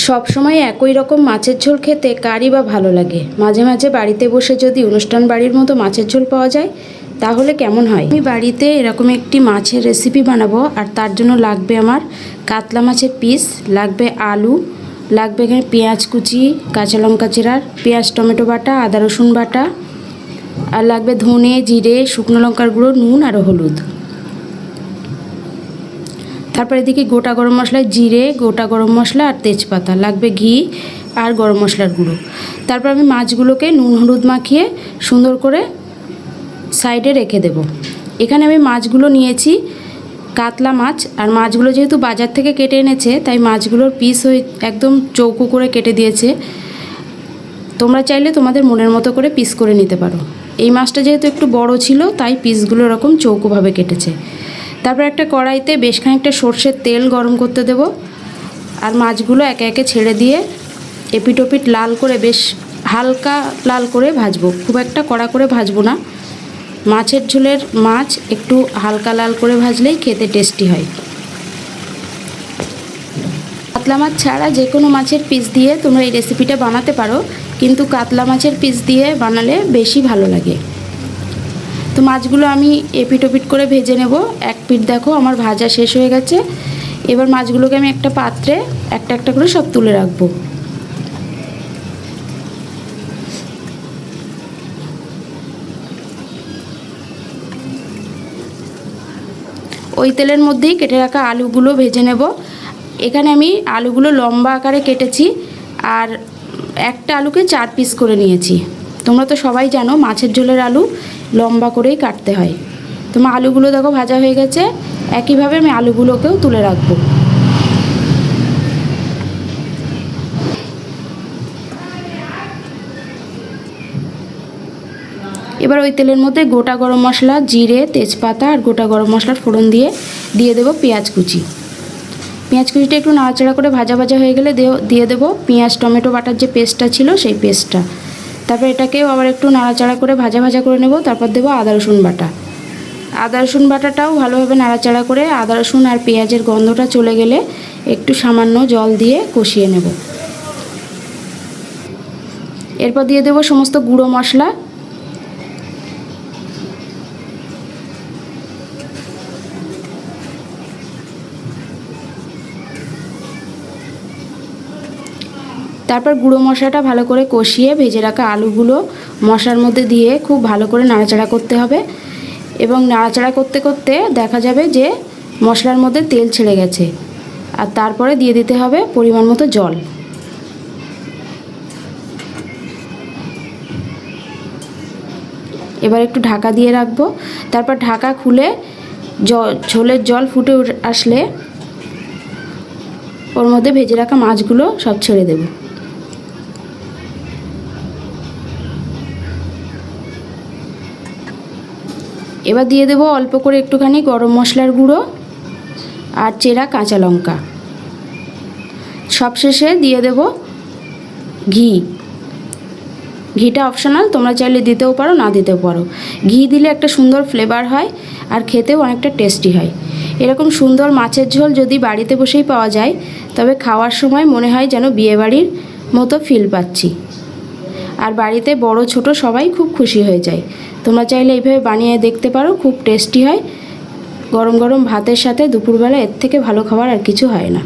সব সময় একই রকম মাছের ঝোল খেতে কারই বা ভালো লাগে। মাঝে মাঝে বাড়িতে বসে যদি অনুষ্ঠান বাড়ির মতো মাছের ঝোল পাওয়া যায় তাহলে কেমন হয়। আমি বাড়িতে এরকম একটি মাছের রেসিপি বানাবো, আর তার জন্য লাগবে আমার কাতলা মাছের পিস, লাগবে আলু, লাগবে এখানে পেঁয়াজ কুচি, কাঁচা লঙ্কা চেরা, পেঁয়াজ টমেটো বাটা, আদা রসুন বাটা, আর লাগবে ধনে জিরে শুকনো লঙ্কার গুঁড়ো, নুন আর হলুদ। তারপর এদিকে গোটা গরম মশলায় জিরে, গোটা গরম মশলা আর তেজপাতা, লাগবে ঘি আর গরম মশলার গুঁড়ো। তারপর আমি মাছগুলোকে নুন হলুদ মাখিয়ে সুন্দর করে সাইডে রেখে দেব। এখানে আমি মাছগুলো নিয়েছি কাতলা মাছ, আর মাছগুলো যেহেতু বাজার থেকে কেটে এনেছে তাই মাছগুলোর পিস একদম চৌকো করে কেটে দিয়েছে। তোমরা চাইলে তোমাদের মনের মতো করে পিস করে নিতে পারো। এই মাছটা যেহেতু একটু বড় ছিল তাই পিসগুলো এরকম চৌকোভাবে কেটেছে। তারপর একটা কড়াইতে বেশ খানিকটা সর্ষের তেল গরম করতে দেব, আর মাছগুলো একে একে ছেড়ে দিয়ে এপিট ওপিট লাল করে বেশ হালকা লাল করে ভাজবো, খুব একটা কড়া করে ভাজবো না। মাছের ঝোলের মাছ একটু হালকা লাল করে ভাজলেই খেতে টেস্টি হয়। কাতলা মাছ ছাড়া যে কোনো মাছের পিস দিয়ে তোমরা এই রেসিপিটা বানাতে পারো, কিন্তু কাতলা মাছের পিস দিয়ে বানালে বেশি ভালো লাগে। তো মাছগুলো আমি এপিট ওপিট করে ভেজে নেব। এক পিঠ দেখো আমার ভাজা শেষ হয়ে গেছে। এবার মাছগুলোকে আমি একটা পাত্রে একটা একটা করে সব তুলে রাখবো। ওই তেলের মধ্যেই কেটে রাখা আলুগুলো ভেজে নেব। এখানে আমি আলুগুলো লম্বা আকারে কেটেছি, আর একটা আলুকে 4 পিস করে নিয়েছি। তোমরা তো সবাই জানো মাছের ঝোলের আলু লম্বা করেই কাটতে হয়। তোমার আলুগুলো দেখো ভাজা হয়ে গেছে। একইভাবে আমি আলুগুলোকেও তুলে রাখবো। এবার ওই তেলের মধ্যে গোটা গরম মশলা, জিরে, তেজপাতা আর গোটা গরম মশলার ফোড়ন দিয়ে দেবো পেঁয়াজ কুচি। পেঁয়াজ কুচিটা একটু নাড়াচাড়া করে ভাজা ভাজা হয়ে গেলে দিয়ে দেবো পেঁয়াজ টমেটো বাটার যে পেস্টটা ছিল সেই পেস্টটা। তারপর এটাকেও আবার একটু নাড়াচাড়া করে ভাজা ভাজা করে নেব। তারপর দেবো আদা রসুন বাটা। আদা রসুন বাটাটাও ভালোভাবে নাড়াচাড়া করে আদা রসুন আর পেঁয়াজের গন্ধটা চলে গেলে একটু সামান্য জল দিয়ে কষিয়ে নেব। এরপর দিয়ে দেবো সমস্ত গুঁড়ো মশলা। তারপর গুঁড়ো মশলাটা ভালো করে কষিয়ে ভেজে রাখা আলুগুলো মশলার মধ্যে দিয়ে খুব ভালো করে নাড়াচাড়া করতে হবে, এবং নাড়াচাড়া করতে করতে দেখা যাবে যে মশলার মধ্যে তেল ছেড়ে গেছে। আর তারপরে দিয়ে দিতে হবে পরিমাণ মতো জল। এবার একটু ঢাকা দিয়ে রাখবো। তারপর ঢাকা খুলে ঝোলের জল ফুটে আসলে ওর মধ্যে ভেজে রাখা মাছগুলো সব ছেড়ে দেব। এবার দিয়ে দেবো অল্প করে একটুখানি গরম মশলার গুঁড়ো আর চেরা কাঁচা লঙ্কা। সবশেষে দিয়ে দেব ঘি। ঘিটা অপশনাল, তোমরা চাইলে দিতেও পারো না দিতেও পারো। ঘি দিলে একটা সুন্দর ফ্লেভার হয় আর খেতেও অনেকটা টেস্টি হয়। এরকম সুন্দর মাছের ঝোল যদি বাড়িতে বসেই পাওয়া যায় তবে খাওয়ার সময় মনে হয় যেন বিয়েবাড়ির মতো ফিল পাচ্ছি। আর বাড়িতে বড় ছোট সবাই খুব খুশি হয়ে যায়। তোমরা চাইলে এইভাবে বানিয়ে দেখতে পারো, খুব টেস্টি হয়। গরম গরম ভাতের সাথে দুপুরবেলা এর থেকে ভালো খাবার আর কিছু হয় না।